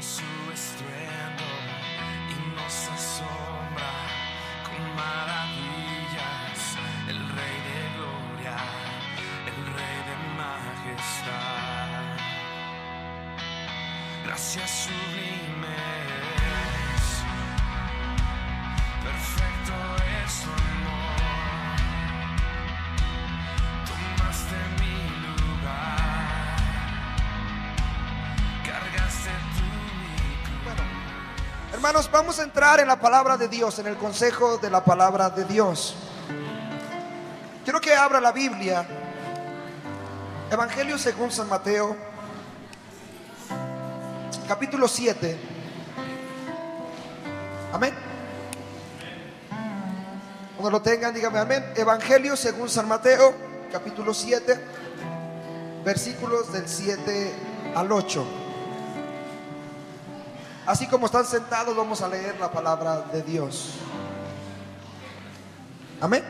con su estruendo y nos asombra con maravillas. El Rey de gloria, el Rey de majestad. Gracias sublimes, perfecto es su amor. Tomaste mi lugar, cargaste tu Bueno, hermanos, vamos a entrar en la palabra de Dios, en el consejo de la palabra de Dios. Quiero que abra la Biblia, Evangelio según San Mateo, capítulo 7. Amén. Cuando lo tengan, dígame amén. Evangelio según San Mateo, capítulo 7, versículos del 7 al 8. Así como están sentados, vamos a leer la palabra de Dios. Amén.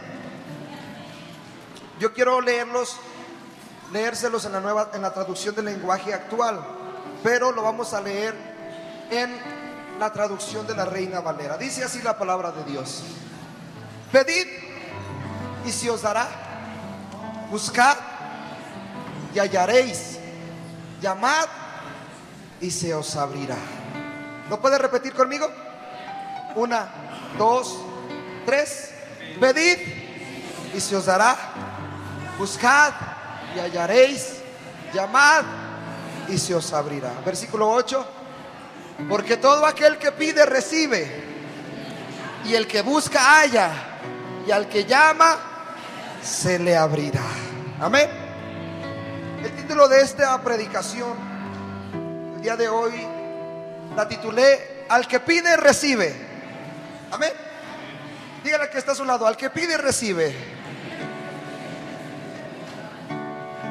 Yo quiero leérselos en la traducción del lenguaje actual, pero lo vamos a leer en la traducción de la Reina Valera. Dice así la palabra de Dios: pedid y se os dará, buscad y hallaréis, llamad y se os abrirá. ¿Lo puede repetir conmigo? 1, 2, 3. Pedid y se os dará, buscad y hallaréis, llamad y se os abrirá. Versículo 8: porque todo aquel que pide recibe, y el que busca halla, y al que llama se le abrirá. Amén. El título de esta predicación el día de hoy la titulé: al que pide recibe. Amén. Dígale que está a su lado: al que pide recibe.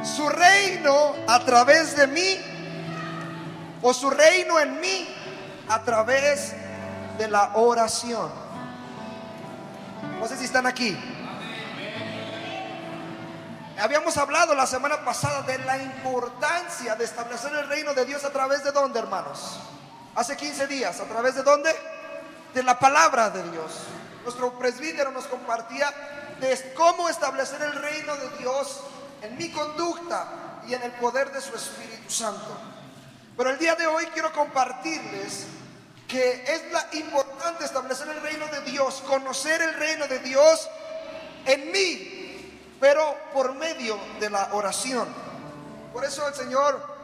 Su reino a través de mí, o su reino en mí a través de la oración. No sé si están aquí. Habíamos hablado la semana pasada de la importancia de establecer el reino de Dios a través de ¿dónde, hermanos? Hace 15 días, ¿a través de dónde? De la palabra de Dios. Nuestro presbítero nos compartía de cómo establecer el reino de Dios en mi conducta y en el poder de su Espíritu Santo. Pero el día de hoy quiero compartirles que es importante establecer el reino de Dios, conocer el reino de Dios en mí, pero por medio de la oración. Por eso el Señor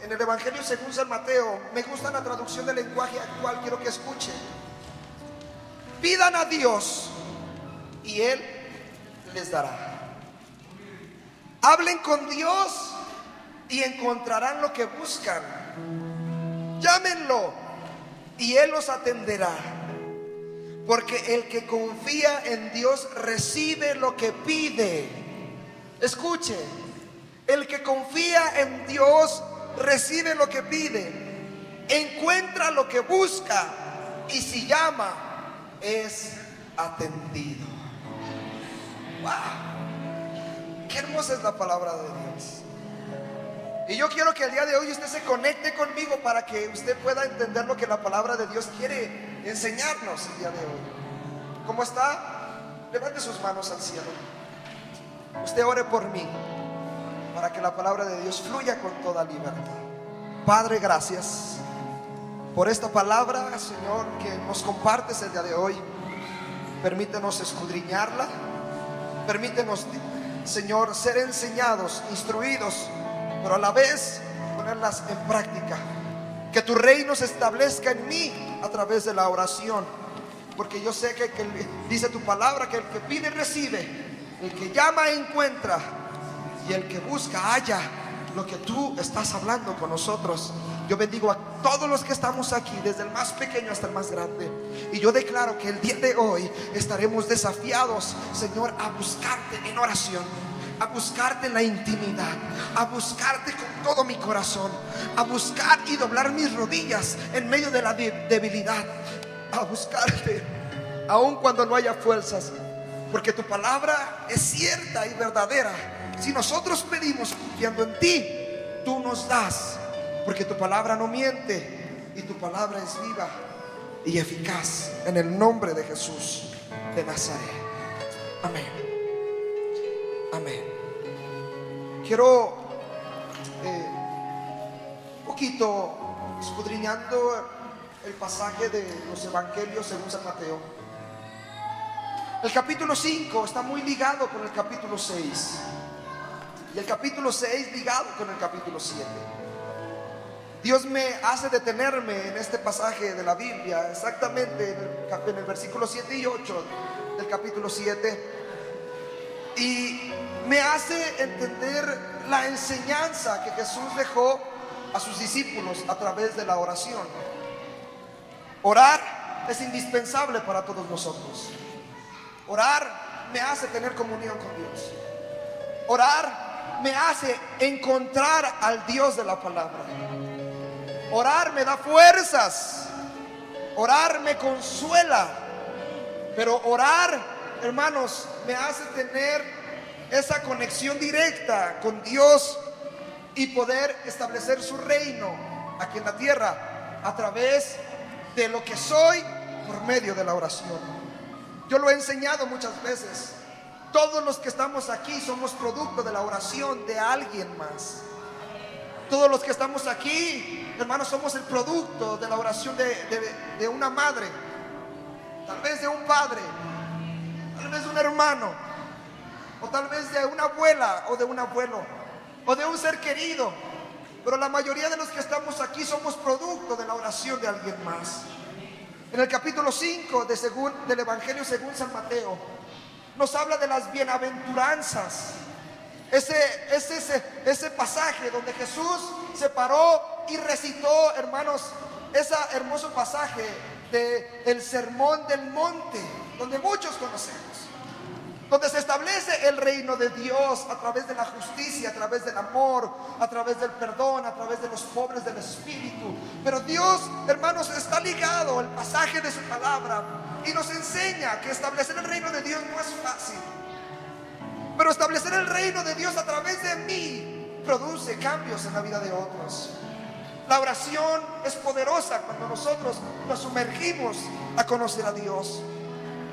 en el Evangelio según San Mateo, me gusta la traducción del lenguaje actual, quiero que escuchen: pidan a Dios y Él les dará. Hablen con Dios y encontrarán lo que buscan. Llámenlo y Él los atenderá. Porque el que confía en Dios recibe lo que pide. Escuche: el que confía en Dios recibe lo que pide, encuentra lo que busca, y si llama es atendido. ¡Wow! Qué hermosa es la palabra de Dios. Y yo quiero que el día de hoy usted se conecte conmigo para que usted pueda entender lo que la palabra de Dios quiere enseñarnos el día de hoy. ¿Cómo está? Levante sus manos al cielo. Usted ore por mí, para que la palabra de Dios fluya con toda libertad. Padre, gracias por esta palabra, Señor, que nos compartes el día de hoy. Permítenos escudriñarla. Permítenos, Señor, ser enseñados, instruidos, pero a la vez ponerlas en práctica. Que tu reino se establezca en mí a través de la oración, porque yo sé que dice tu palabra que el que pide recibe, el que llama encuentra, y el que busca halla lo que tú estás hablando con nosotros. Yo bendigo a todos los que estamos aquí, desde el más pequeño hasta el más grande, y yo declaro que el día de hoy estaremos desafiados, Señor, a buscarte en oración, a buscarte en la intimidad, a buscarte con todo mi corazón, a buscar y doblar mis rodillas en medio de la debilidad, a buscarte aun cuando no haya fuerzas, porque tu palabra es cierta y verdadera. Si nosotros pedimos confiando en ti, tú nos das, porque tu palabra no miente. y tu palabra es viva y eficaz, en el nombre de Jesús de Nazaret. Amén. Amén. Quiero un poquito escudriñando el pasaje de los evangelios según San Mateo. El capítulo 5 está muy ligado con el capítulo 6 y el capítulo 6 ligado con el capítulo 7. Dios me hace detenerme en este pasaje de la Biblia, exactamente en el versículo 7 y 8 del capítulo 7, y me hace entender la enseñanza que Jesús dejó a sus discípulos a través de la oración. Orar es indispensable para todos nosotros. Orar me hace tener comunión con Dios. Orar me hace encontrar al Dios de la palabra. Orar me da fuerzas. Orar me consuela. Pero orar, hermanos, me hace tener esa conexión directa con Dios y poder establecer su reino aquí en la tierra a través de lo que soy por medio de la oración. Yo lo he enseñado muchas veces. Todos los que estamos aquí somos producto de la oración de alguien más. Todos los que estamos aquí, hermanos, somos el producto de la oración de una madre, tal vez de un padre, tal vez de un hermano, o tal vez de una abuela o de un abuelo, o de un ser querido. Pero la mayoría de los que estamos aquí somos producto de la oración de alguien más. En el capítulo 5 del Evangelio según San Mateo nos habla de las bienaventuranzas. Ese pasaje donde Jesús se paró y recitó, hermanos, ese hermoso pasaje del Sermón del Monte, donde muchos conocemos, donde se establece el reino de Dios a través de la justicia, a través del amor, a través del perdón, a través de los pobres del espíritu. Pero Dios, hermanos, está ligado al pasaje de su palabra y nos enseña que establecer el reino de Dios no es fácil. Pero establecer el reino de Dios a través de mí produce cambios en la vida de otros. La oración es poderosa cuando nosotros nos sumergimos a conocer a Dios.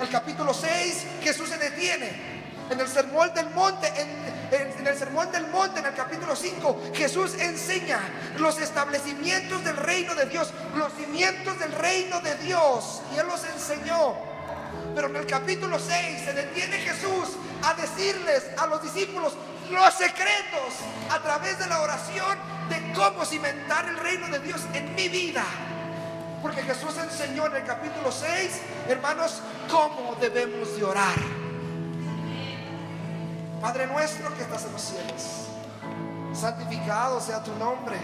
El capítulo 6, Jesús se detiene. En el Sermón del Monte, en el Sermón del Monte, en el capítulo 5, Jesús enseña los establecimientos del reino de Dios, los cimientos del reino de Dios, y Él los enseñó. Pero en el capítulo 6 se detiene Jesús a decirles a los discípulos los secretos a través de la oración de cómo cimentar el reino de Dios en mi vida. Porque Jesús enseñó en el capítulo 6, hermanos, cómo debemos de orar. Padre nuestro que estás en los cielos, santificado sea tu nombre.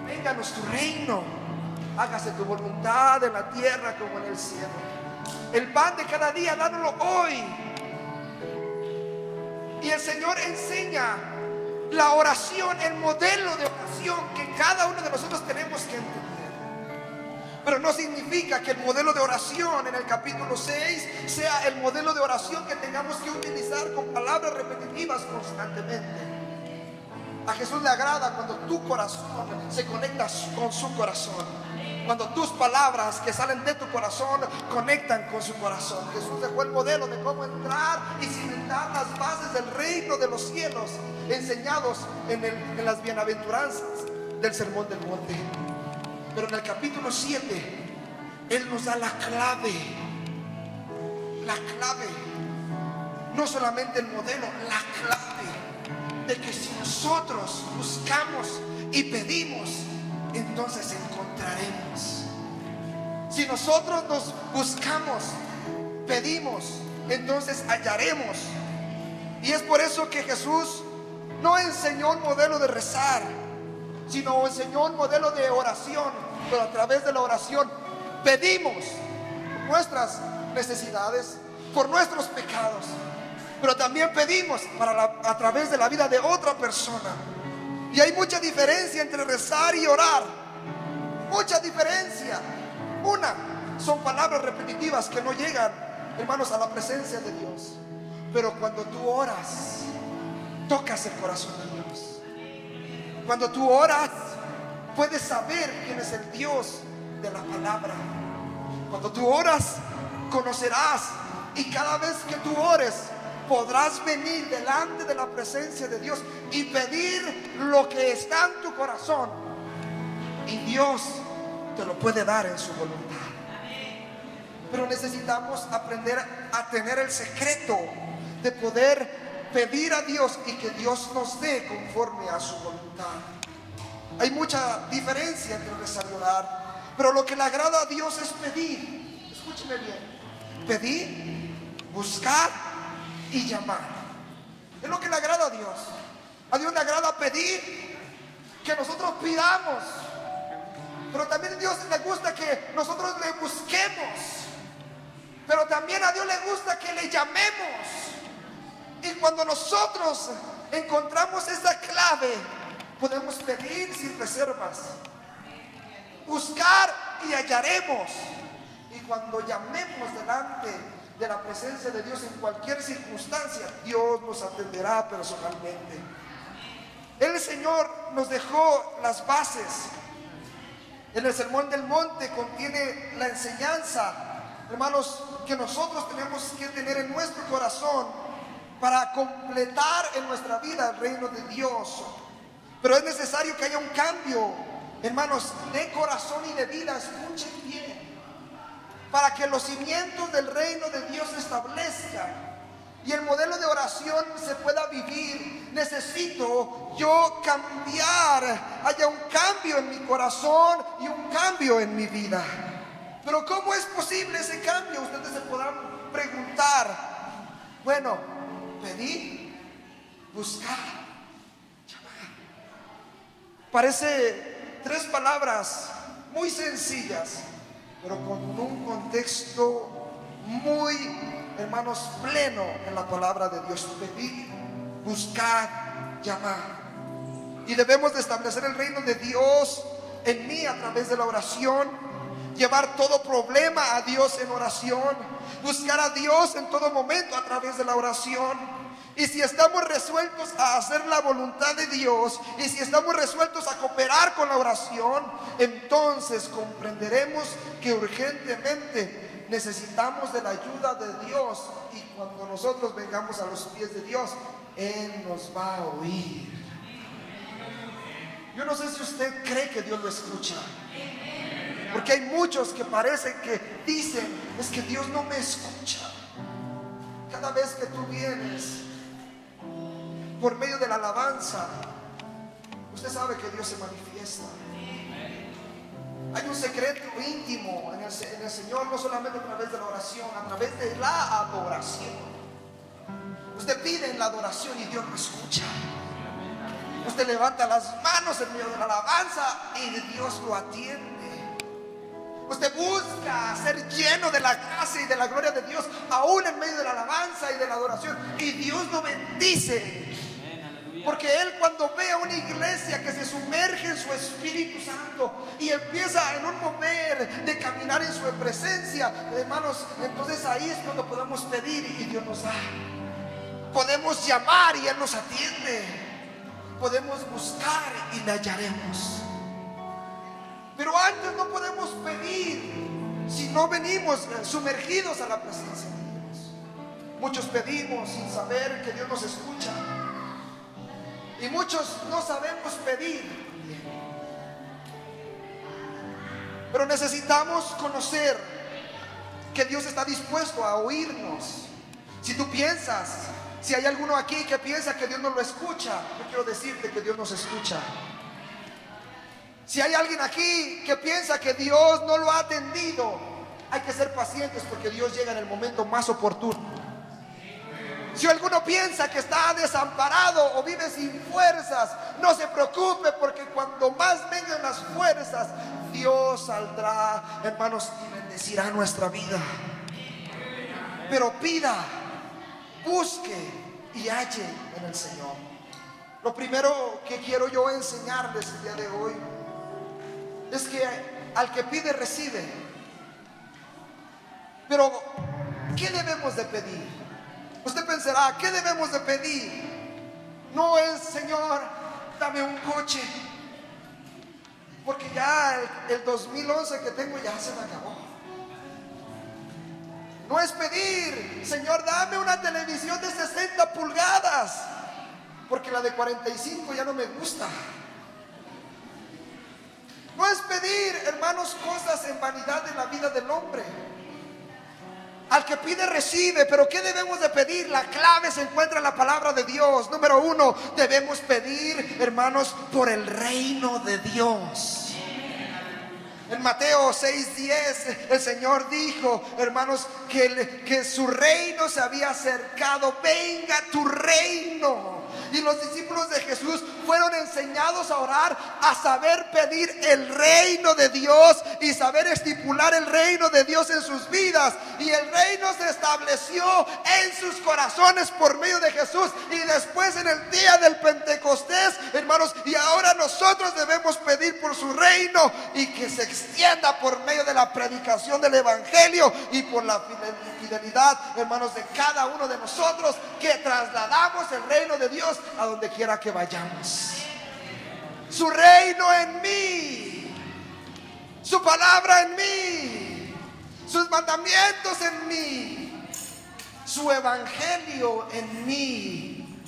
Vénganos tu reino. Hágase tu voluntad en la tierra como en el cielo. El pan de cada día, dánoslo hoy. Y el Señor enseña la oración, el modelo de oración que cada uno de nosotros tenemos que entender. Pero no significa que el modelo de oración en el capítulo 6 sea el modelo de oración que tengamos que utilizar con palabras repetitivas constantemente. A Jesús le agrada cuando tu corazón se conecta con su corazón. Cuando tus palabras que salen de tu corazón conectan con su corazón. Jesús dejó el modelo de cómo entrar y cimentar las bases del reino de los cielos, enseñados en las bienaventuranzas del Sermón del Monte. Pero en el capítulo 7 Él nos da la clave. La clave, no solamente el modelo, la clave de que si nosotros buscamos y pedimos, entonces encontraremos. Si nosotros nos buscamos, pedimos, entonces hallaremos. Y es por eso que Jesús no enseñó un modelo de rezar, sino enseñó un modelo de oración. Pero a través de la oración pedimos por nuestras necesidades, por nuestros pecados, pero también pedimos a través de la vida de otra persona. Y hay mucha diferencia entre rezar y orar. Mucha diferencia. Una, son palabras repetitivas que no llegan, hermanos, a la presencia de Dios. Pero cuando tú oras, tocas el corazón de Dios. Cuando tú oras, puedes saber quién es el Dios de la palabra. Cuando tú oras, conocerás, y cada vez que tú ores, podrás venir delante de la presencia de Dios y pedir lo que está en tu corazón, y Dios te lo puede dar en su voluntad. Pero necesitamos aprender a tener el secreto de poder pedir a Dios y que Dios nos dé conforme a su voluntad. Hay mucha diferencia entre rezar y orar, pero lo que le agrada a Dios es pedir. Escúcheme bien: pedir, buscar y llamar. Es lo que le agrada a Dios. A Dios le agrada pedir, que nosotros pidamos, pero también a Dios le gusta que nosotros le busquemos. Pero también a Dios le gusta que le llamemos. Y cuando nosotros encontramos esa clave, podemos pedir sin reservas, buscar y hallaremos. Y cuando llamemos delante de la presencia de Dios en cualquier circunstancia, Dios nos atenderá personalmente. El Señor nos dejó las bases. En el Sermón del Monte contiene la enseñanza, hermanos, que nosotros tenemos que tener en nuestro corazón para completar en nuestra vida el reino de Dios. Pero es necesario que haya un cambio, hermanos, de corazón y de vida. Escuchen bien: para que los cimientos del reino de Dios se establezcan y el modelo de oración se pueda vivir, necesito yo cambiar, haya un cambio en mi corazón y un cambio en mi vida. Pero ¿cómo es posible ese cambio? Ustedes se podrán preguntar. Bueno, pedir, buscar, llamar. Parece tres palabras muy sencillas, pero con un contexto muy, hermanos, pleno en la palabra de Dios. Pedir, buscar, llamar. Y debemos de establecer el reino de Dios en mí a través de la oración. Llevar todo problema a Dios en oración. Buscar a Dios en todo momento a través de la oración. Y si estamos resueltos a hacer la voluntad de Dios, y si estamos resueltos a cooperar con la oración, entonces comprenderemos que urgentemente necesitamos de la ayuda de Dios. Y cuando nosotros vengamos a los pies de Dios, Él nos va a oír. Yo no sé si usted cree que Dios lo escucha, porque hay muchos que parece que dicen: es que Dios no me escucha. Cada vez que tú vienes por medio de la alabanza, usted sabe que Dios se manifiesta. Hay un secreto íntimo en el Señor, no solamente a través de la oración, a través de la adoración. Usted pide en la adoración y Dios lo escucha. Usted levanta las manos en medio de la alabanza y Dios lo atiende. Usted busca ser lleno de la gracia y de la gloria de Dios, aún en medio de la alabanza y de la adoración, y Dios lo bendice. Porque Él, cuando ve a una iglesia que se sumerge en su Espíritu Santo y empieza en un mover de caminar en su presencia, hermanos, entonces ahí es cuando podemos pedir y Dios nos da. Podemos llamar y Él nos atiende. Podemos buscar y le hallaremos. Pero antes no podemos pedir si no venimos sumergidos a la presencia de Dios. Muchos pedimos sin saber que Dios nos escucha, y muchos no sabemos pedir. Pero necesitamos conocer que Dios está dispuesto a oírnos. Si tú piensas, si hay alguno aquí que piensa que Dios no lo escucha, yo quiero decirte que Dios nos escucha. Si hay alguien aquí que piensa que Dios no lo ha atendido, hay que ser pacientes, porque Dios llega en el momento más oportuno. Si alguno piensa que está desamparado o vive sin fuerzas, no se preocupe, porque cuando más vengan las fuerzas, Dios saldrá, hermanos, y bendecirá nuestra vida. Pero pida, busque y halle en el Señor. Lo primero que quiero yo enseñarles el día de hoy es que al que pide recibe. Pero ¿qué debemos de pedir? Usted pensará, ¿qué debemos de pedir? No es: Señor, dame un coche. porque ya el 2011 que tengo ya se me acabó. No es pedir, Señor, dame una televisión de 60 pulgadas, porque la de 45 ya no me gusta. No es pedir, hermanos, cosas en vanidad de la vida del hombre. Al que pide recibe, pero ¿qué debemos de pedir? La clave se encuentra en la palabra de Dios. Número 1, debemos pedir, hermanos, por el reino de Dios. En Mateo 6:10 el Señor dijo, hermanos, que su reino se había acercado. Venga tu reino. Y los discípulos de Jesús fueron enseñados a orar, a saber pedir el reino de Dios y saber estipular el reino de Dios en sus vidas. Y el reino se estableció en sus corazones por medio de Jesús. Y después en el día del Pentecostés, hermanos, y ahora nosotros debemos pedir por su reino y que se extienda por medio de la predicación del evangelio y por la fidelidad, hermanos, de cada uno de nosotros, que trasladamos el reino de Dios a donde quiera que vayamos. Su reino en mí, su palabra en mí, sus mandamientos en mí, su evangelio en mí.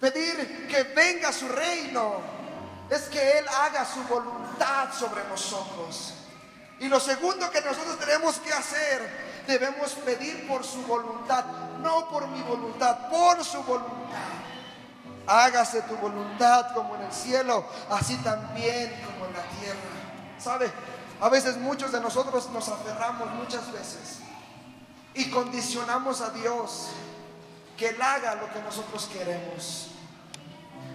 Pedir que venga su reino es que Él haga su voluntad sobre nosotros. Y lo segundo que nosotros tenemos que hacer, debemos pedir por su voluntad, no por mi voluntad, por su voluntad. Hágase tu voluntad como en el cielo, así también como en la tierra. ¿Sabe? A veces muchos de nosotros nos aferramos muchas veces y condicionamos a Dios que Él haga lo que nosotros queremos.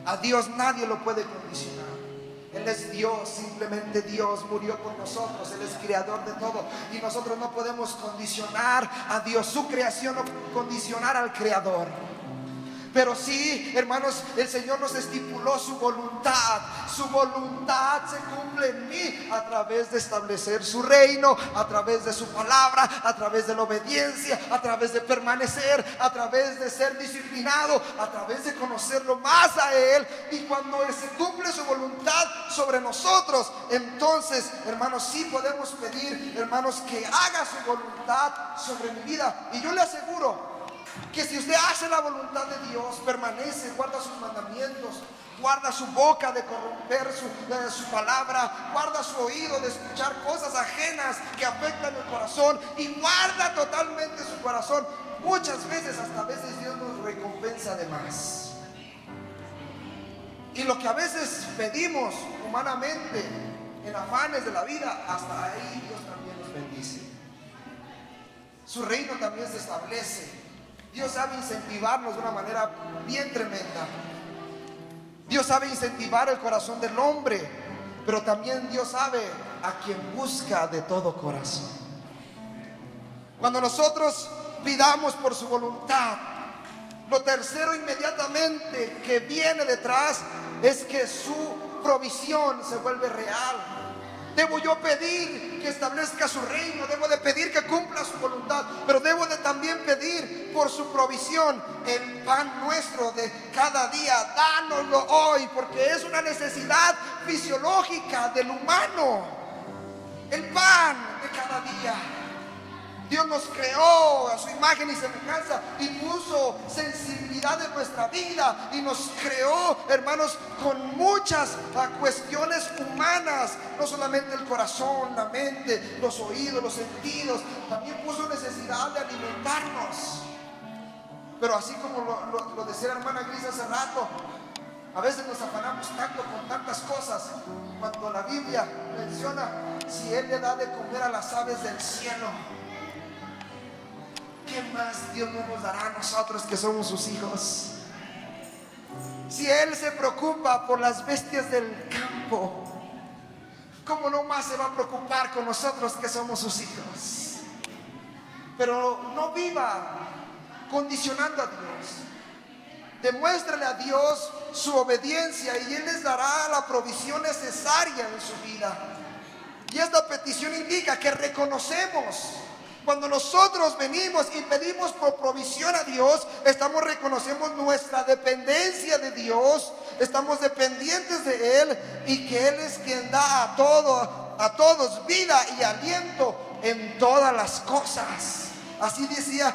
A Dios nadie lo puede condicionar. Él es Dios, simplemente Dios, murió por nosotros, Él es creador de todo. Y nosotros no podemos condicionar a Dios, su creación, no condicionar al creador. Pero sí, hermanos, el Señor nos estipuló su voluntad. Su voluntad se cumple en mí a través de establecer su reino, a través de su palabra, a través de la obediencia, a través de permanecer, a través de ser disciplinado, a través de conocerlo más a Él. Y cuando se cumple su voluntad sobre nosotros, entonces, hermanos, sí podemos pedir, hermanos, que haga su voluntad sobre mi vida. Y yo le aseguro que si usted hace la voluntad de Dios, permanece, guarda sus mandamientos, guarda su boca de corromper su palabra, guarda su oído de escuchar cosas ajenas que afectan el corazón, y guarda totalmente su corazón, muchas veces, hasta a veces Dios nos recompensa de más. Y lo que a veces pedimos humanamente en afanes de la vida, hasta ahí Dios también nos bendice. Su reino también se establece. Dios sabe incentivarnos de una manera bien tremenda. Dios sabe incentivar el corazón del hombre, pero también Dios sabe a quien busca de todo corazón. Cuando nosotros pidamos por su voluntad, lo tercero inmediatamente que viene detrás es que su provisión se vuelve real. Debo yo pedir que establezca su reino, debo de pedir que cumpla su voluntad, pero debo de también pedir por su provisión. El pan nuestro de cada día, dánoslo hoy, porque es una necesidad fisiológica del humano. El pan de cada día. Dios nos creó a su imagen y semejanza y puso sensibilidad en nuestra vida y nos creó, hermanos, con muchas cuestiones humanas, no solamente el corazón, la mente, los oídos, los sentidos, también puso necesidad de alimentarnos. Pero así como lo decía la hermana Gris hace rato, a veces nos afanamos tanto con tantas cosas, cuando la Biblia menciona, si Él le da de comer a las aves del cielo, ¿qué más Dios no nos dará a nosotros que somos sus hijos? Si Él se preocupa por las bestias del campo, ¿cómo no más se va a preocupar con nosotros que somos sus hijos? Pero no viva condicionando a Dios. Demuéstrale a Dios su obediencia y Él les dará la provisión necesaria en su vida. Y esta petición indica que reconocemos. Cuando nosotros venimos y pedimos por provisión a Dios, reconocemos nuestra dependencia de Dios estamos dependientes de Él y que Él es quien da a todos vida y aliento en todas las cosas. Así decía,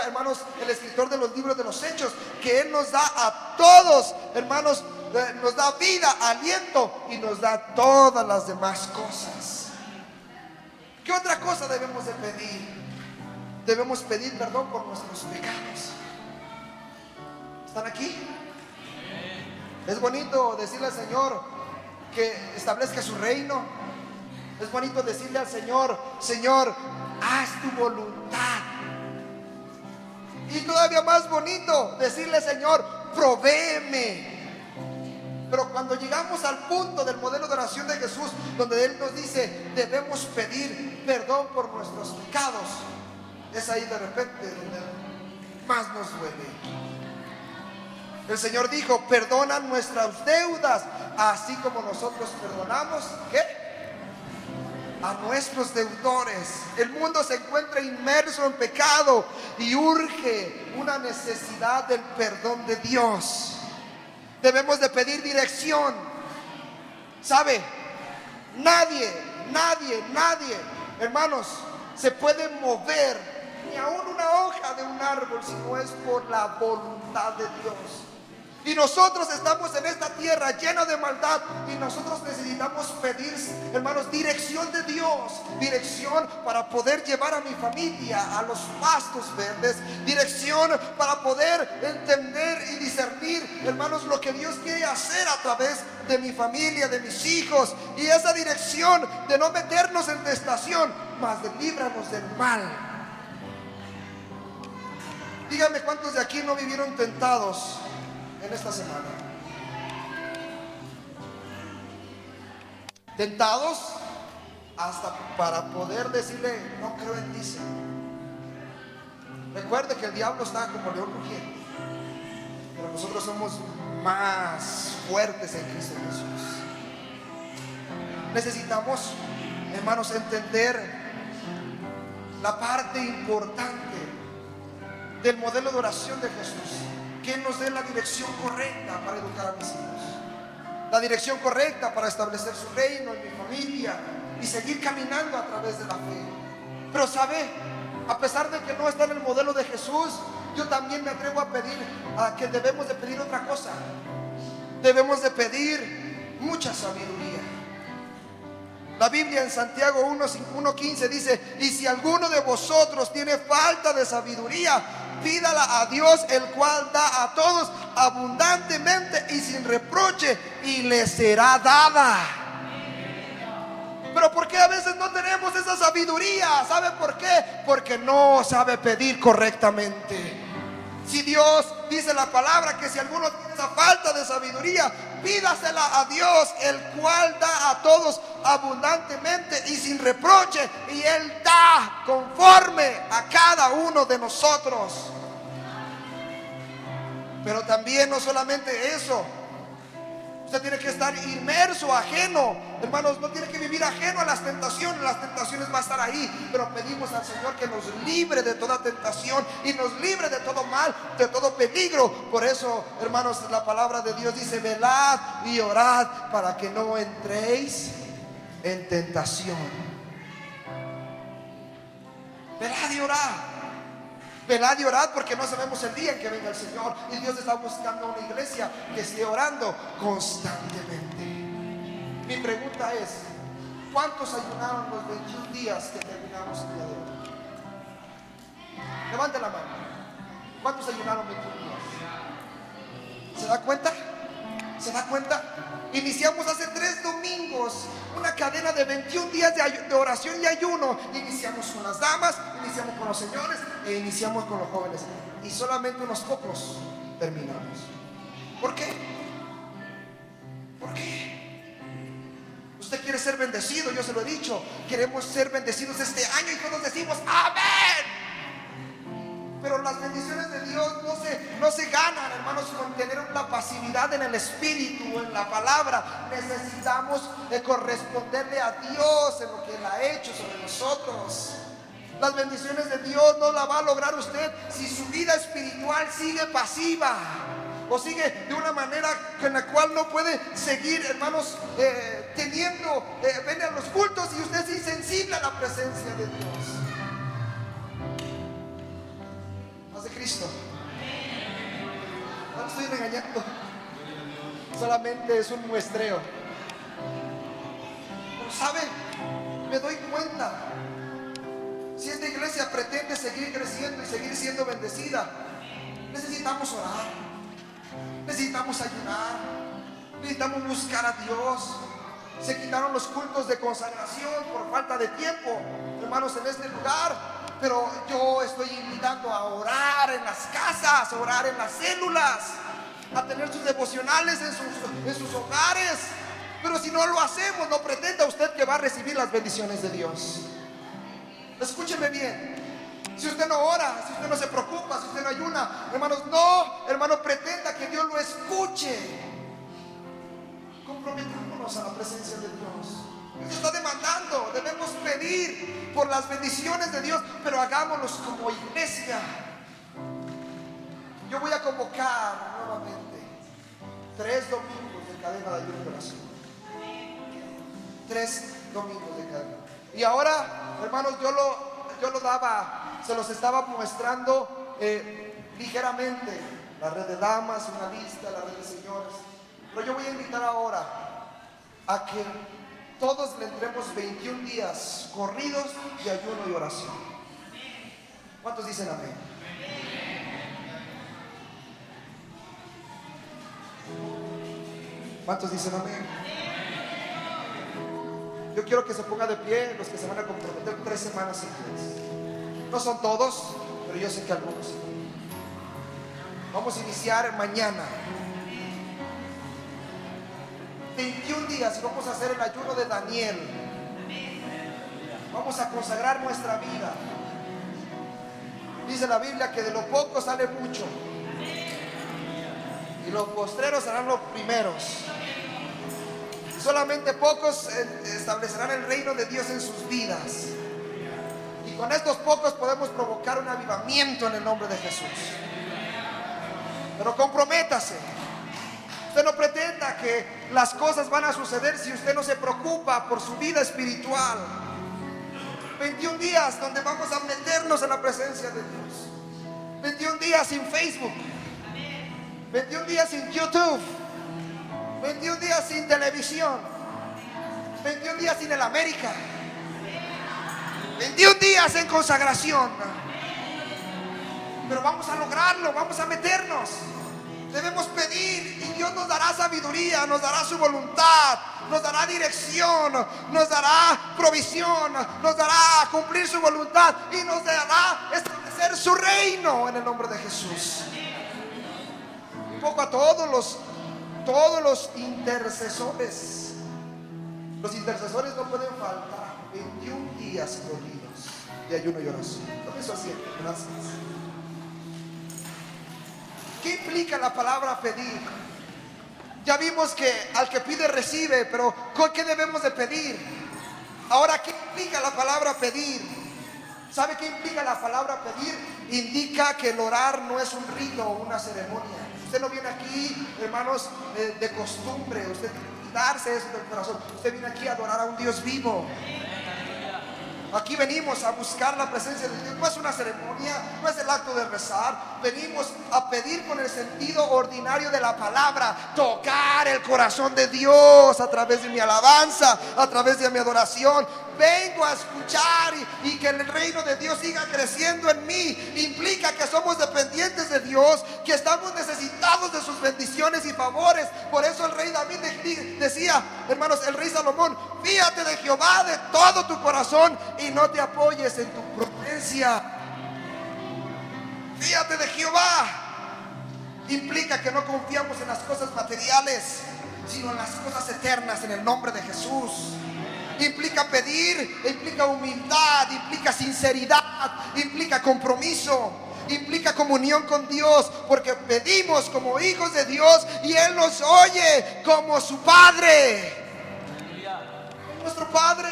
hermanos, el escritor de los libros de los Hechos, que Él nos da a todos, hermanos, nos da vida, aliento y nos da todas las demás cosas. ¿Qué otra cosa debemos de pedir? Debemos pedir perdón por nuestros pecados. ¿Están aquí? Es bonito decirle al Señor que establezca su reino. Es bonito decirle al Señor: Señor, haz tu voluntad. Y todavía más bonito decirle: Señor, provéeme. Pero cuando llegamos al punto del modelo de oración de Jesús, donde Él nos dice debemos pedir perdón por nuestros pecados, es ahí de repente donde más nos duele. El Señor dijo: perdona nuestras deudas, así como nosotros perdonamos, ¿qué? A nuestros deudores. El mundo se encuentra inmerso en pecado y urge una necesidad del perdón de Dios. Debemos de pedir dirección. ¿Sabe? Nadie, hermanos, se puede mover, ni aún una hoja de un árbol, si no es por la voluntad de Dios. Y nosotros estamos en esta tierra llena de maldad, y nosotros necesitamos pedir, hermanos, dirección de Dios. Dirección para poder llevar a mi familia a los pastos verdes. Dirección para poder entender y discernir, hermanos, lo que Dios quiere hacer a través de mi familia, de mis hijos. Y esa dirección de no meternos en tentación, mas de líbranos del mal. Dígame cuántos de aquí no vivieron tentados en esta semana. Tentados hasta para poder decirle: no creo en ti, Señor. Recuerde que el diablo está como león rugiente, pero nosotros somos más fuertes en Cristo Jesús. Necesitamos, hermanos, entender la parte importante del modelo de oración de Jesús, que Él nos dé la dirección correcta para educar a mis hijos, la dirección correcta para establecer su reino en mi familia y seguir caminando a través de la fe. Pero sabe, a pesar de que no está en el modelo de Jesús, yo también me atrevo a pedir que debemos de pedir otra cosa. Debemos de pedir mucha sabiduría. La Biblia en Santiago 1:15 dice: y si alguno de vosotros tiene falta de sabiduría, pídala a Dios, el cual da a todos abundantemente y sin reproche, y le será dada. Pero ¿por qué a veces no tenemos esa sabiduría? ¿Sabe por qué? Porque no sabe pedir correctamente. Si Dios dice la palabra que si alguno tiene esa falta de sabiduría, pídasela a Dios, el cual da a todos abundantemente y sin reproche, y Él da conforme a cada uno de nosotros. Pero también no solamente eso, usted tiene que estar inmerso, ajeno, hermanos, no tiene que vivir ajeno a las tentaciones van a estar ahí, pero pedimos al Señor que nos libre de toda tentación y nos libre de todo mal, de todo peligro. Por eso, hermanos, la palabra de Dios dice: velad y orad para que no entréis en tentación. Velad y orad. Velad y orad, porque no sabemos el día en que venga el Señor, y Dios está buscando una iglesia que esté orando constantemente. Mi pregunta es: ¿cuántos ayunaron los 21 días que terminamos el día de hoy? Levante la mano. ¿Cuántos ayunaron 21 días? ¿Se da cuenta? ¿Se da cuenta? Iniciamos hace 3 domingos una cadena de 21 días de oración y ayuno. Iniciamos con las damas, iniciamos con los señores e iniciamos con los jóvenes, y solamente unos pocos terminamos. ¿Por qué? ¿Por qué? Usted quiere ser bendecido, yo se lo he dicho. Queremos ser bendecidos este año y todos decimos amén. Pero las bendiciones de Dios no se ganan, hermanos, con tener una pasividad en el espíritu, en la palabra. Necesitamos corresponderle a Dios en lo que Él ha hecho sobre nosotros. Las bendiciones de Dios no la va a lograr usted si su vida espiritual sigue pasiva o sigue de una manera en la cual no puede seguir, hermanos, ven a los cultos y usted es insensible a la presencia de Dios. Paz de Cristo. No estoy regañando, solamente es un muestreo. Pero sabe, me doy cuenta, si esta iglesia pretende seguir creciendo y seguir siendo bendecida, necesitamos orar, necesitamos ayunar, necesitamos buscar a Dios. Se quitaron los cultos de consagración por falta de tiempo, hermanos, en este lugar. Pero yo estoy invitando a orar en las casas, a orar en las células, a tener sus devocionales en sus hogares. Pero si no lo hacemos, no pretenda usted que va a recibir las bendiciones de Dios. Escúcheme bien. Si usted no ora, si usted no se preocupa, si usted no ayuna, hermanos, hermano, pretenda que Dios lo escuche. Comprometámonos a la presencia de Dios. Dios está demandando, debemos pedir por las bendiciones de Dios, pero hagámoslos como iglesia. Yo voy a convocar nuevamente 3 domingos de cadena de ayuno y oración. 3 domingos de cadena. Y ahora, hermanos, yo lo daba, se los estaba mostrando ligeramente. La red de damas, una lista, la red de señores. Pero yo voy a invitar ahora a que todos le entremos 21 días corridos de ayuno y oración. ¿Cuántos dicen amén? ¿Cuántos dicen amén? Yo quiero que se ponga de pie los que se van a comprometer 3 semanas seguidas. No son todos, pero yo sé que algunos sí. Vamos a iniciar mañana. 21 días y vamos a hacer el ayuno de Daniel. Vamos a consagrar nuestra vida. Dice la Biblia que de lo poco sale mucho, y los postreros serán los primeros. Solamente pocos establecerán el reino de Dios en sus vidas, y con estos pocos podemos provocar un avivamiento en el nombre de Jesús. Pero comprométase. Usted no pretenda que las cosas van a suceder si usted no se preocupa por su vida espiritual. 21 días donde vamos a meternos en la presencia de Dios. 21 días sin Facebook. 21 días sin YouTube. 21 días sin televisión. 21 días sin el América. 21 días en consagración. Pero vamos a lograrlo, vamos a meternos. Debemos pedir y Dios nos dará sabiduría, nos dará su voluntad, nos dará dirección, nos dará provisión, nos dará cumplir su voluntad y nos dará establecer su reino en el nombre de Jesús. Un poco a todos los intercesores. Los intercesores no pueden faltar 21 días corridos de ayuno y oración. Tome su asiento, gracias. ¿Qué implica la palabra pedir? Ya vimos que al que pide recibe, pero ¿qué debemos de pedir? Ahora, ¿qué implica la palabra pedir? ¿Sabe qué implica la palabra pedir? Indica que el orar no es un rito o una ceremonia. Usted no viene aquí, hermanos, de costumbre, usted quitarse eso del corazón. Usted viene aquí a adorar a un Dios vivo. Aquí venimos a buscar la presencia de Dios. No es una ceremonia, no es el acto de rezar. Venimos a pedir con el sentido ordinario de la palabra. Tocar el corazón de Dios a través de mi alabanza, a través de mi adoración. Vengo a escuchar y que el reino de Dios siga creciendo en mí. Implica que somos dependientes de Dios, que estamos necesitados de sus bendiciones y favores. Por eso el rey David decía, hermanos, el rey Salomón: fíate de Jehová de todo tu corazón y no te apoyes en tu prudencia. Fíate de Jehová implica que no confiamos en las cosas materiales, sino en las cosas eternas, en el nombre de Jesús. Implica pedir, implica humildad, implica sinceridad, implica compromiso, implica comunión con Dios, porque pedimos como hijos de Dios y Él nos oye como su Padre, nuestro Padre.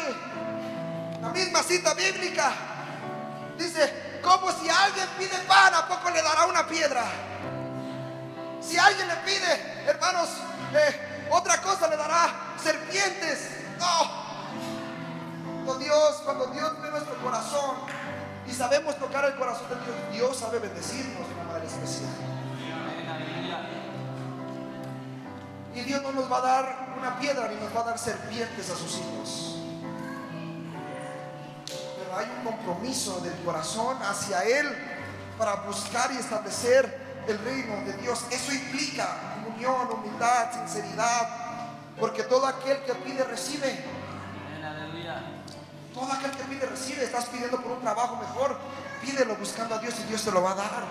La misma cita bíblica Dice, como si alguien pide pan, ¿a poco le dará una piedra? Si alguien le pide, hermanos, otra cosa, le dará serpientes. No. Cuando Dios ve nuestro corazón y sabemos tocar el corazón de Dios, Dios sabe bendecirnos de una manera especial. Y Dios no nos va a dar una piedra ni nos va a dar serpientes a sus hijos. Pero hay un compromiso del corazón hacia Él para buscar y establecer el reino de Dios. Eso implica unión, humildad, sinceridad, porque todo aquel que pide recibe. Todo aquel que pide recibe. Estás pidiendo por un trabajo mejor, pídelo buscando a Dios y Dios te lo va a dar.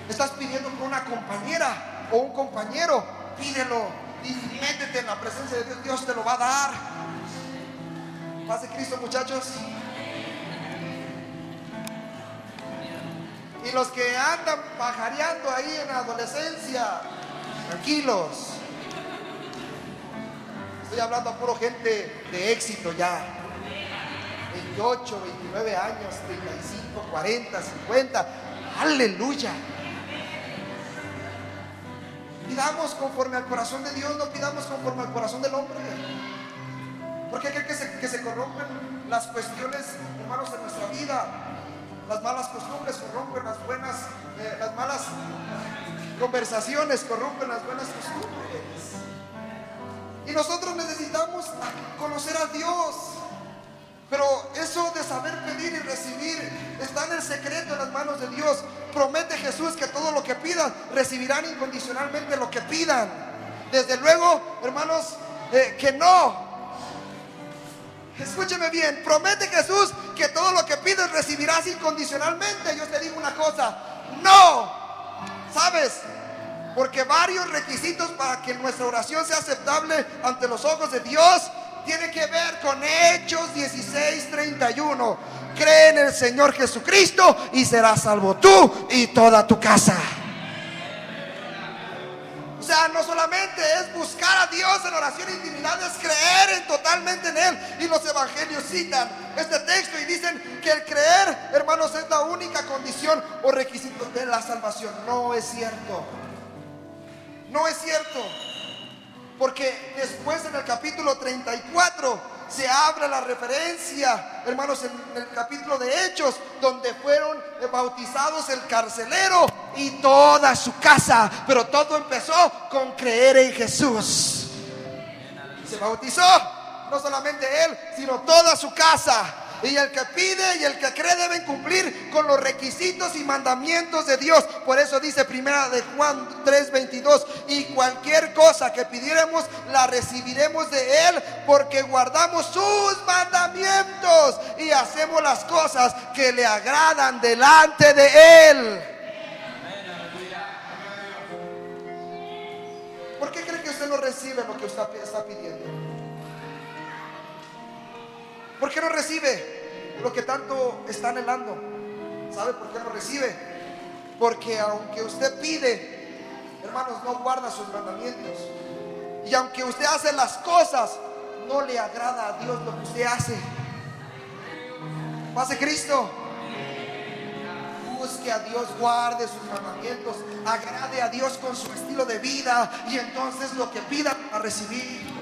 Estás pidiendo por una compañera o un compañero, pídelo y métete en la presencia de Dios, Dios te lo va a dar. Paz de Cristo, muchachos. Y los que andan pajareando ahí en la adolescencia, tranquilos. Estoy hablando a puro gente de éxito ya. 28, 29 años, 35, 40, 50. Aleluya. Pidamos conforme al corazón de Dios, no pidamos conforme al corazón del hombre. Porque creen que se corrompen las cuestiones, hermanos, de nuestra vida. Las malas costumbres corrompen las malas conversaciones corrompen las buenas costumbres. Y nosotros necesitamos conocer a Dios. Pero eso de saber pedir y recibir está en el secreto, en las manos de Dios. Promete Jesús que todo lo que pidan recibirán incondicionalmente lo que pidan. Desde luego, hermanos, que no. Escúcheme bien, promete Jesús que todo lo que pides recibirás incondicionalmente. Yo te digo una cosa, no. ¿Sabes? Porque varios requisitos para que nuestra oración sea aceptable ante los ojos de Dios tiene que ver con Hechos 16:31. Cree en el Señor Jesucristo y serás salvo tú y toda tu casa. O sea, no solamente es buscar a Dios en oración e intimidad, es creer totalmente en Él. Y los evangelios citan este texto y dicen que el creer, hermanos, es la única condición o requisito de la salvación. No es cierto. No es cierto. Porque después en el capítulo 34 se abre la referencia, hermanos, en el capítulo de Hechos, donde fueron bautizados el carcelero y toda su casa. Pero todo empezó con creer en Jesús. Se bautizó, no solamente él, sino toda su casa. Y el que pide y el que cree deben cumplir con los requisitos y mandamientos de Dios. Por eso dice primera de Juan 3:22: y cualquier cosa que pidiéramos la recibiremos de Él, porque guardamos sus mandamientos y hacemos las cosas que le agradan delante de Él. ¿Por qué cree que usted no recibe lo que usted está pidiendo? ¿Por qué no recibe lo que tanto está anhelando? ¿Sabe por qué no recibe? Porque aunque usted pide, hermanos, no guarda sus mandamientos. Y aunque usted hace las cosas, no le agrada a Dios lo que usted hace. Paz de Cristo. Busque a Dios, guarde sus mandamientos, agrade a Dios con su estilo de vida, y entonces lo que pida va a recibir.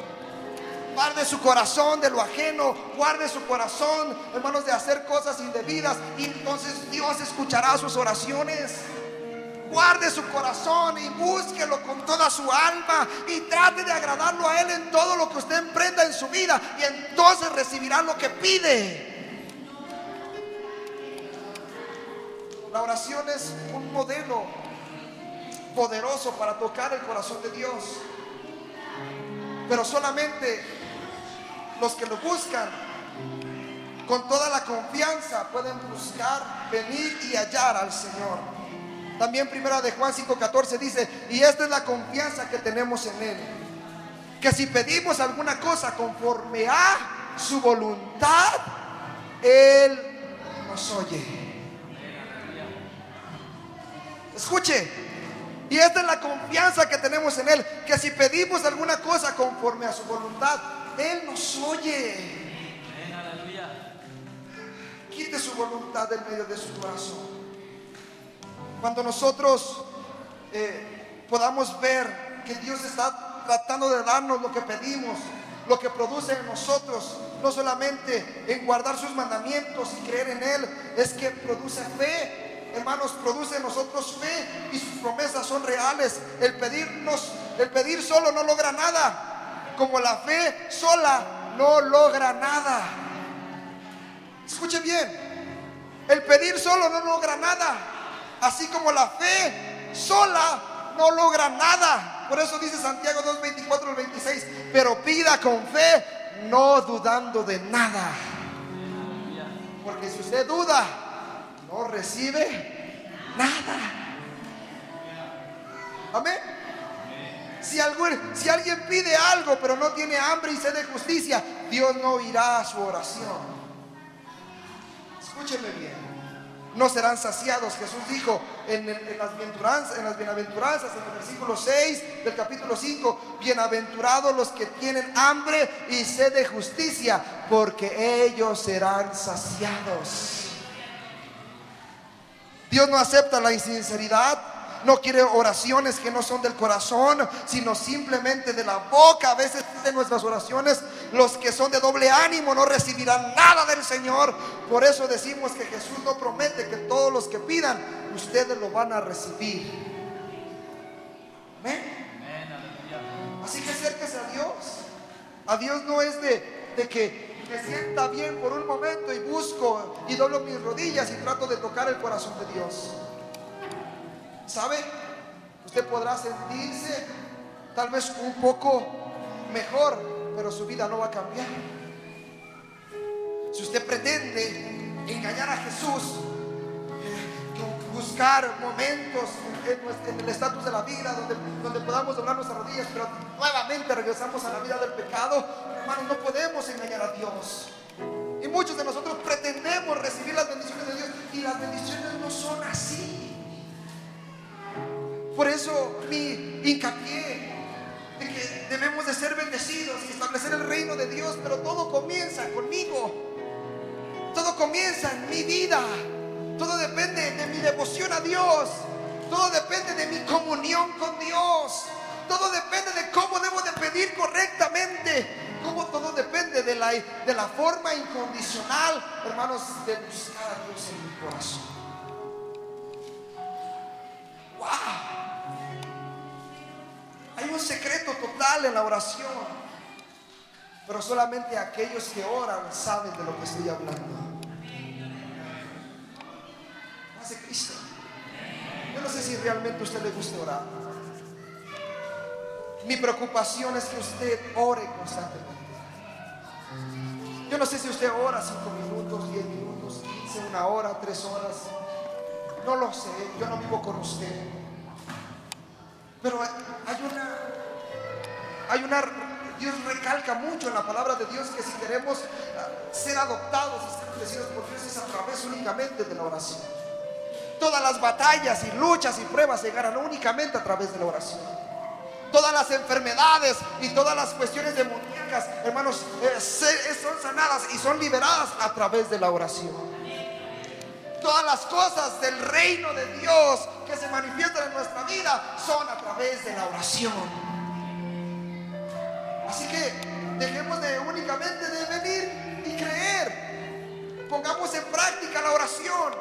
Guarde su corazón de lo ajeno, guarde su corazón, hermanos, de hacer cosas indebidas, y entonces Dios escuchará sus oraciones. Guarde su corazón y búsquelo con toda su alma y trate de agradarlo a Él en todo lo que usted emprenda en su vida, y entonces recibirá lo que pide. La oración es un modelo poderoso para tocar el corazón de Dios, pero solamente los que lo buscan con toda la confianza pueden buscar, venir y hallar al Señor. También primera de Juan 5:14 dice: y esta es la confianza que tenemos en Él, que si pedimos alguna cosa conforme a su voluntad, Él nos oye. Escuche, y esta es la confianza que tenemos en Él, que si pedimos alguna cosa conforme a su voluntad, Él nos oye. quite su voluntad del medio de su corazón. Cuando nosotros podamos ver que Dios está tratando de darnos lo que pedimos, lo que produce en nosotros, no solamente en guardar sus mandamientos y creer en Él, es que produce fe. Hermanos, produce en nosotros fe y sus promesas son reales. El pedir solo no logra nada, como la fe sola no logra nada. Escuche bien, el pedir solo no logra nada, así como la fe sola no logra nada. Por eso dice Santiago 2:24 al 26, pero pida con fe, no dudando de nada, porque si usted duda, no recibe nada. Amén. Si alguien pide algo pero no tiene hambre y sed de justicia, Dios no oirá a su oración. Escúcheme bien, no serán saciados. Jesús dijo en las bienaventuranzas, en el versículo 6 del capítulo 5, bienaventurados los que tienen hambre y sed de justicia, porque ellos serán saciados. Dios no acepta la insinceridad, no quiere oraciones que no son del corazón, sino simplemente de la boca. A veces de nuestras oraciones, los que son de doble ánimo no recibirán nada del Señor. Por eso decimos que Jesús no promete que todos los que pidan, ustedes lo van a recibir. Amén. Así que acérquese a Dios. A Dios no es de que me sienta bien por un momento y busco y doblo mis rodillas y trato de tocar el corazón de Dios. ¿Sabe? Usted podrá sentirse tal vez un poco mejor, pero su vida no va a cambiar. Si usted pretende engañar a Jesús, buscar momentos en el estatus de la vida donde podamos doblar nuestras rodillas, pero nuevamente regresamos a la vida del pecado, hermanos, no podemos engañar a Dios. Y muchos de nosotros pretendemos recibir las bendiciones de Dios, y las bendiciones no son así. Por eso mi hincapié de que debemos de ser bendecidos y establecer el reino de Dios, pero todo comienza conmigo. Todo comienza en mi vida. Todo depende de mi devoción a Dios. Todo depende de mi comunión con Dios. Todo depende de cómo debo de pedir correctamente. Todo depende de la forma incondicional, hermanos, de buscar a Dios en mi corazón. ¡Wow! Hay un secreto total en la oración, pero solamente aquellos que oran saben de lo que estoy hablando. Hace Cristo. Yo no sé si realmente a usted le gusta orar. Mi preocupación es que usted ore constantemente. Yo no sé si usted ora 5 minutos, 10 minutos, 15, 1 hora, 3 horas. No lo sé, yo no vivo con usted. Pero Dios recalca mucho en la palabra de Dios que si queremos ser adoptados y ser bendecidos por Dios, es a través únicamente de la oración. Todas las batallas y luchas y pruebas se ganan únicamente a través de la oración. Todas las enfermedades y todas las cuestiones demoníacas, hermanos, son sanadas y son liberadas a través de la oración. Todas las cosas del reino de Dios que se manifiestan en nuestra vida son a través de la oración. Así que dejemos de únicamente de venir y creer. Pongamos en práctica la oración.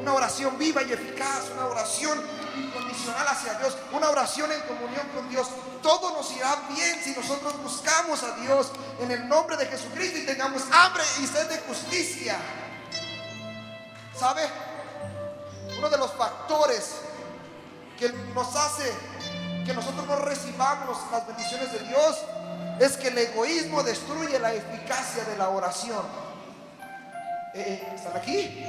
Una oración viva y eficaz, una oración incondicional hacia Dios, una oración en comunión con Dios. Todo nos irá bien si nosotros buscamos a Dios en el nombre de Jesucristo y tengamos hambre y sed de justicia. ¿Sabe? Uno de los factores que nos hace que nosotros no recibamos las bendiciones de Dios es que el egoísmo destruye la eficacia de la oración. ¿Están aquí?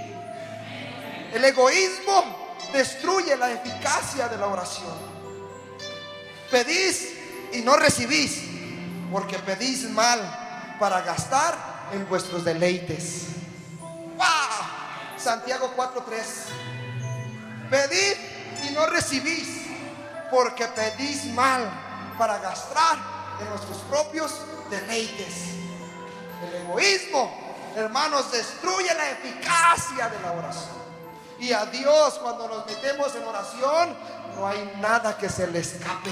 El egoísmo destruye la eficacia de la oración. Pedís y no recibís, porque pedís mal para gastar en vuestros deleites. ¡Wow! Santiago 4:3. Pedid y no recibís, porque pedís mal para gastar en nuestros propios deleites. El egoísmo hermanos, destruye la eficacia de la oración. Y a Dios, cuando nos metemos en oración, no hay nada que se le escape.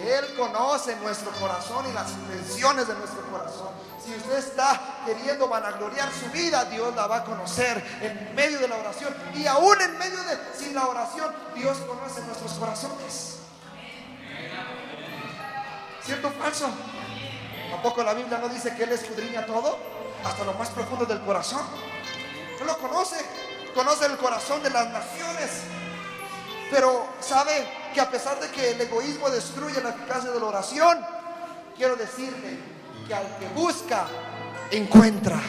Él conoce nuestro corazón y las intenciones de nuestro corazón. Si usted está queriendo vanagloriar su vida, Dios la va a conocer en medio de la oración. Y aún en medio de sin la oración, Dios conoce nuestros corazones. ¿Cierto o falso? ¿Tampoco la Biblia no dice que Él escudriña todo? Hasta lo más profundo del corazón. Él lo conoce. Conoce el corazón de las naciones. Pero sabe que a pesar de que el egoísmo destruye la eficacia de la oración, quiero decirle que al que busca, encuentra.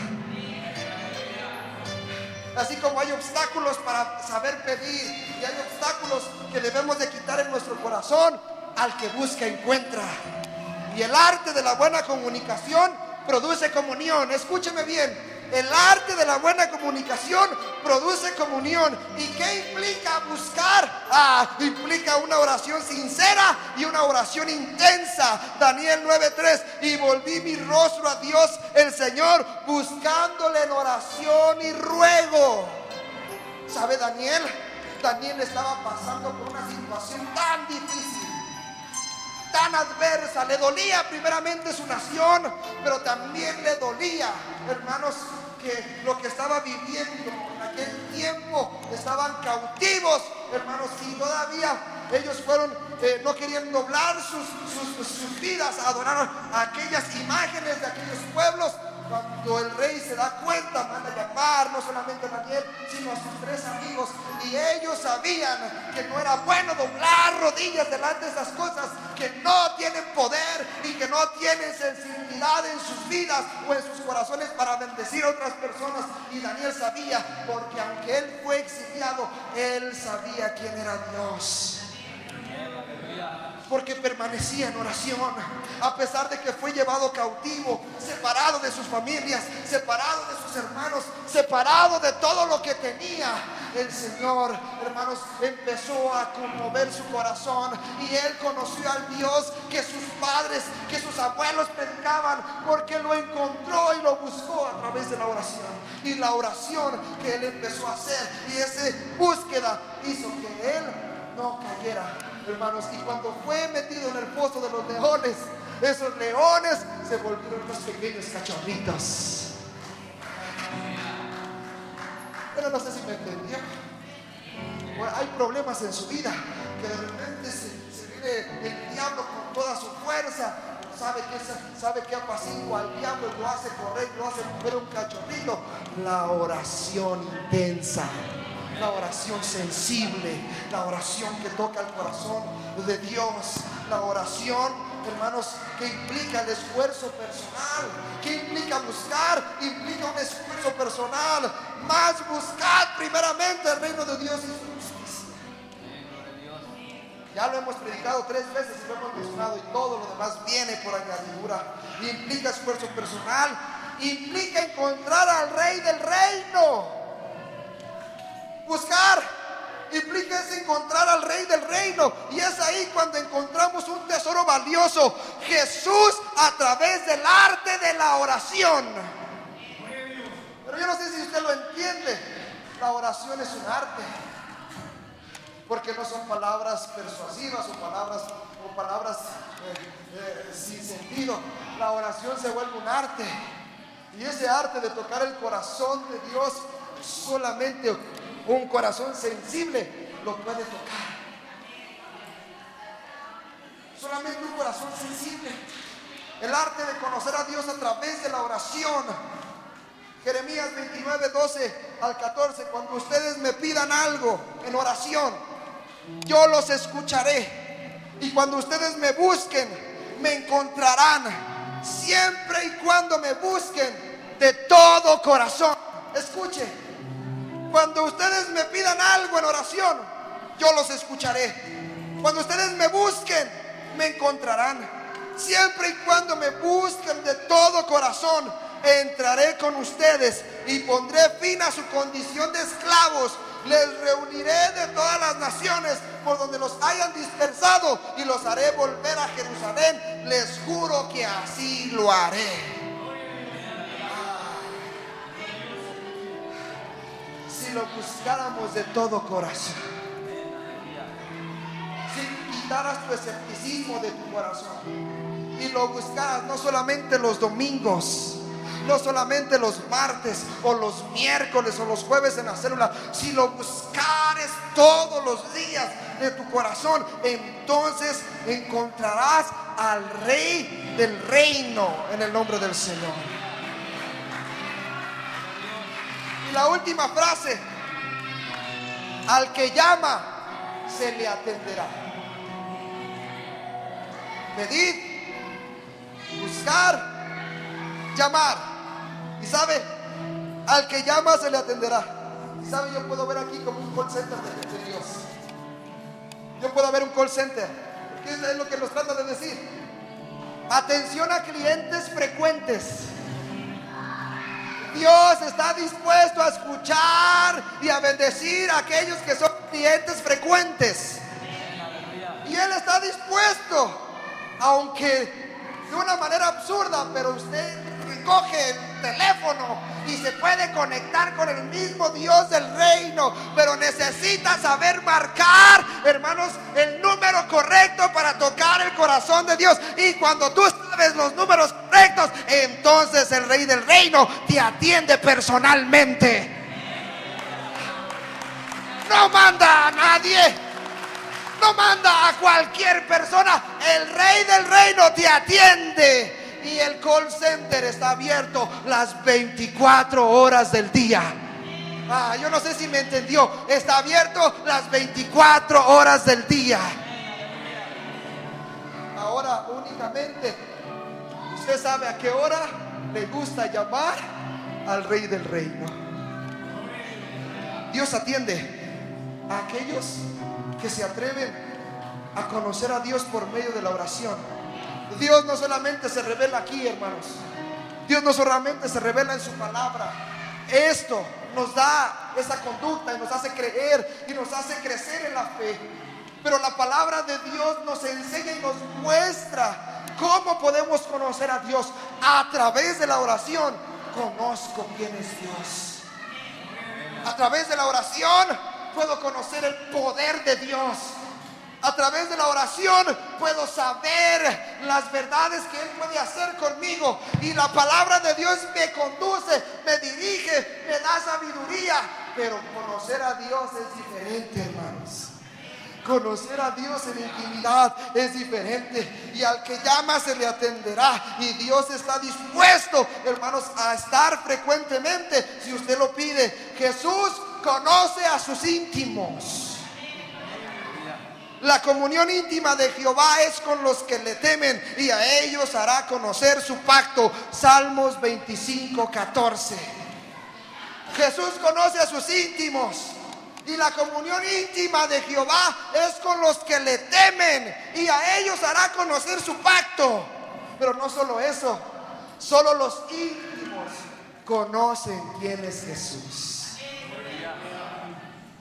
Así como hay obstáculos para saber pedir y hay obstáculos que debemos de quitar en nuestro corazón, al que busca, encuentra. Y el arte de la buena comunicación produce comunión. Escúcheme bien. El arte de la buena comunicación produce comunión. ¿Y qué implica buscar? Implica una oración sincera y una oración intensa. Daniel 9:3. Y volví mi rostro a Dios el Señor, buscándole en oración y ruego. ¿Sabe Daniel? Daniel estaba pasando por una situación tan difícil, tan adversa. Le dolía primeramente su nación, pero también le dolía, hermanos, que lo que estaba viviendo en aquel tiempo, estaban cautivos, hermanos, y todavía ellos no querían doblar sus vidas a adorar a aquellas imágenes de aquellos pueblos. Cuando el rey se da cuenta, manda a llamar no solamente a Daniel, sino a sus 3 amigos. Y ellos sabían que no era bueno doblar rodillas delante de esas cosas que no tienen poder y que no tienen sensibilidad en sus vidas o en sus corazones para bendecir a otras personas. Y Daniel sabía, porque aunque él fue exiliado, él sabía quién era Dios. Porque permanecía en oración, a pesar de que fue llevado cautivo, separado de sus familias, separado de sus hermanos, separado de todo lo que tenía. El Señor, hermanos, empezó a conmover su corazón y él conoció al Dios que sus padres, que sus abuelos predicaban, porque lo encontró y lo buscó a través de la oración. Y la oración que él empezó a hacer y esa búsqueda hizo que él no cayera, hermanos. Y cuando fue metido en el foso de los leones, esos leones se volvieron unos pequeños cachorritos. Pero no sé si me entendió. Bueno, hay problemas en su vida que de repente se viene el diablo con toda su fuerza. Sabe que apacigua al diablo y lo hace correr, lo hace volver un cachorrito. La oración intensa, la oración sensible, la oración que toca el corazón de Dios, la oración, hermanos, que implica el esfuerzo personal, que implica buscar, implica un esfuerzo personal. Más buscar primeramente el reino de Dios y su justicia. Ya lo hemos predicado 3 veces y lo hemos mencionado, y todo lo demás viene por añadidura. Implica esfuerzo personal, implica encontrar al rey del reino. Buscar implica encontrar al rey del reino, y es ahí cuando encontramos un tesoro valioso: Jesús, a través del arte de la oración. Pero yo no sé si usted lo entiende. La oración es un arte, porque no son palabras persuasivas o palabras sin sentido. La oración se vuelve un arte, y ese arte de tocar el corazón de Dios, solamente un corazón sensible lo puede tocar. Solamente un corazón sensible. El arte de conocer a Dios a través de la oración. Jeremías 29:12-14. Cuando ustedes me pidan algo en oración, yo los escucharé. Y cuando ustedes me busquen, me encontrarán, siempre y cuando me busquen de todo corazón. Escuche. Cuando ustedes me pidan algo en oración, yo los escucharé. Cuando ustedes me busquen, me encontrarán. Siempre y cuando me busquen de todo corazón, entraré con ustedes y pondré fin a su condición de esclavos. Les reuniré de todas las naciones por donde los hayan dispersado y los haré volver a Jerusalén. Les juro que así lo haré. si lo buscáramos de todo corazón. Si quitaras tu escepticismo de tu corazón y lo buscaras no solamente los domingos, no solamente los martes o los miércoles o los jueves en la célula, si lo buscares todos los días de tu corazón, entonces encontrarás al Rey del reino en el nombre del Señor. Y la última frase: al que llama se le atenderá. Pedir, buscar, llamar. Y sabe, al que llama se le atenderá. Y sabe, yo puedo ver aquí como un call center de Dios. Yo puedo ver un call center. ¿Qué es lo que nos trata de decir? Atención a clientes frecuentes. Dios está dispuesto a escuchar y a bendecir a aquellos que son clientes frecuentes. Y Él está dispuesto, aunque de una manera absurda, pero usted coge el teléfono y se puede conectar con el mismo Dios del reino, pero necesita saber marcar, hermanos, el número correcto para tocar el corazón de Dios. Y cuando tú sabes los números correctos, entonces el Rey del reino te atiende personalmente. No manda a nadie, no manda a cualquier persona. El Rey del reino te atiende. Y el call center está abierto las 24 horas del día. Yo no sé si me entendió. Está abierto las 24 horas del día. Ahora únicamente usted sabe a qué hora le gusta llamar al Rey del reino. Dios atiende a aquellos que se atreven a conocer a Dios por medio de la oración. Dios no solamente se revela aquí, hermanos. Dios no solamente se revela en su palabra. Esto nos da esa conducta y nos hace creer y nos hace crecer en la fe. Pero la palabra de Dios nos enseña y nos muestra cómo podemos conocer a Dios a través de la oración. Conozco quién es Dios. A través de la oración puedo conocer el poder de Dios. A través de la oración puedo saber las verdades que Él puede hacer conmigo. Y la palabra de Dios me conduce, me dirige, me da sabiduría. Pero conocer a Dios es diferente, hermanos. Conocer a Dios en intimidad es diferente. Y al que llama se le atenderá. Y Dios está dispuesto, hermanos, a estar frecuentemente si usted lo pide. Jesús conoce a sus íntimos. La comunión íntima de Jehová es con los que le temen, y a ellos hará conocer su pacto. Salmos 25:14. Jesús conoce a sus íntimos, y la comunión íntima de Jehová es con los que le temen, y a ellos hará conocer su pacto. Pero no solo eso, solo los íntimos conocen quién es Jesús.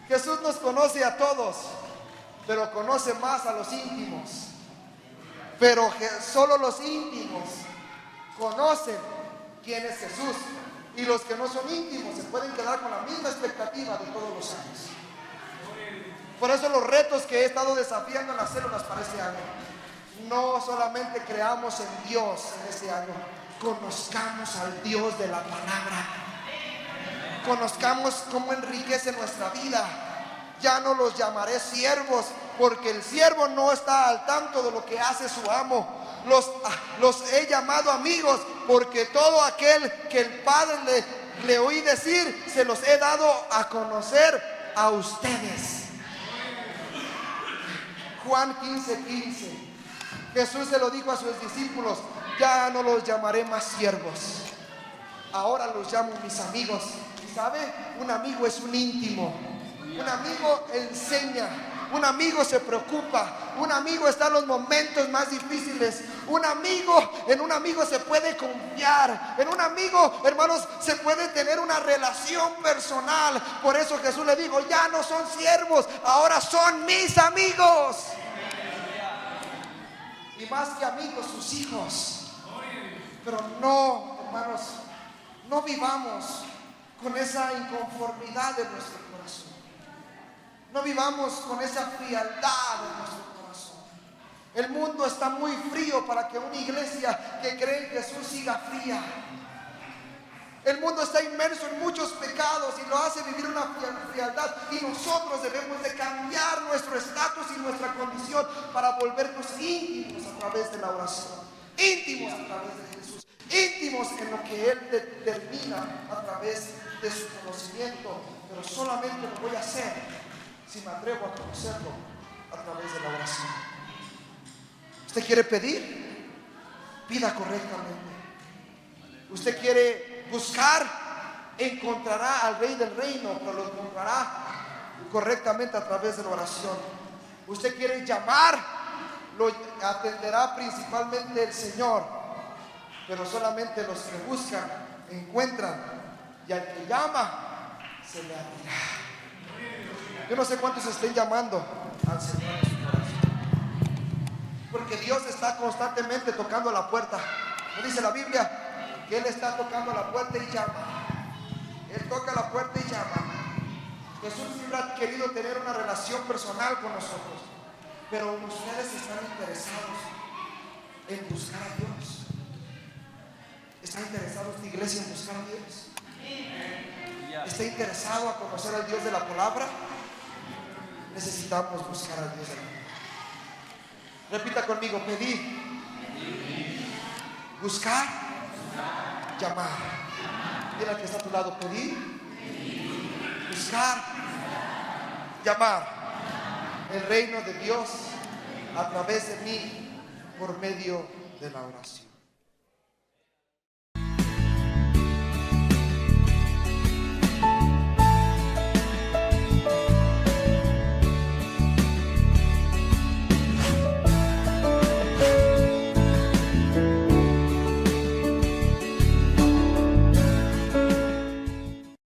Jesús nos conoce a todos, pero conoce más a los íntimos. Pero solo los íntimos conocen quién es Jesús. Y los que no son íntimos se pueden quedar con la misma expectativa de todos los años. Por eso los retos que he estado desafiando en las células para este año: no solamente creamos en Dios en este año, conozcamos al Dios de la palabra. Conozcamos cómo enriquece nuestra vida. Ya no los llamaré siervos, porque el siervo no está al tanto de lo que hace su amo. Los he llamado amigos, porque todo aquel que el Padre le oí decir, se los he dado a conocer a ustedes. Juan 15:15. Jesús se lo dijo a sus discípulos: ya no los llamaré más siervos, ahora los llamo mis amigos. ¿Y sabe? Un amigo es un íntimo. Un amigo enseña, un amigo se preocupa, un amigo está en los momentos más difíciles. En un amigo se puede confiar, en un amigo, hermanos, se puede tener una relación personal. Por eso Jesús le dijo: ya no son siervos, ahora son mis amigos. Y más que amigos, sus hijos. Pero no, hermanos, no vivamos con esa inconformidad de nuestro corazón. No vivamos con esa frialdad en nuestro corazón. El mundo está muy frío para que una iglesia que cree en Jesús siga fría. El mundo está inmerso en muchos pecados y lo hace vivir una frialdad, y nosotros debemos de cambiar nuestro estatus y nuestra condición para volvernos íntimos a través de la oración, íntimos a través de Jesús, íntimos en lo que Él determina a través de su conocimiento. Pero solamente lo voy a hacer si me atrevo a conocerlo a través de la oración. ¿Usted quiere pedir? Pida correctamente. ¿Usted quiere buscar? Encontrará al Rey del Reino, pero lo encontrará correctamente a través de la oración. ¿Usted quiere llamar? Lo atenderá principalmente el Señor, pero solamente los que buscan encuentran, y al que llama se le abrirá. Yo no sé cuántos estén llamando al Señor en su corazón, porque Dios está constantemente tocando la puerta. ¿No dice la Biblia que Él está tocando la puerta y llama? Él toca la puerta y llama. Jesús siempre ha querido tener una relación personal con nosotros, pero ustedes están interesados en buscar a Dios. ¿Está interesado esta iglesia en buscar a Dios? ¿Está interesado a conocer al Dios de la palabra? Necesitamos buscar al Dios de la palabra. Repita conmigo: pedir, buscar, llamar. Mira que está a tu lado: pedir, buscar, llamar. El reino de Dios a través de mí por medio de la oración.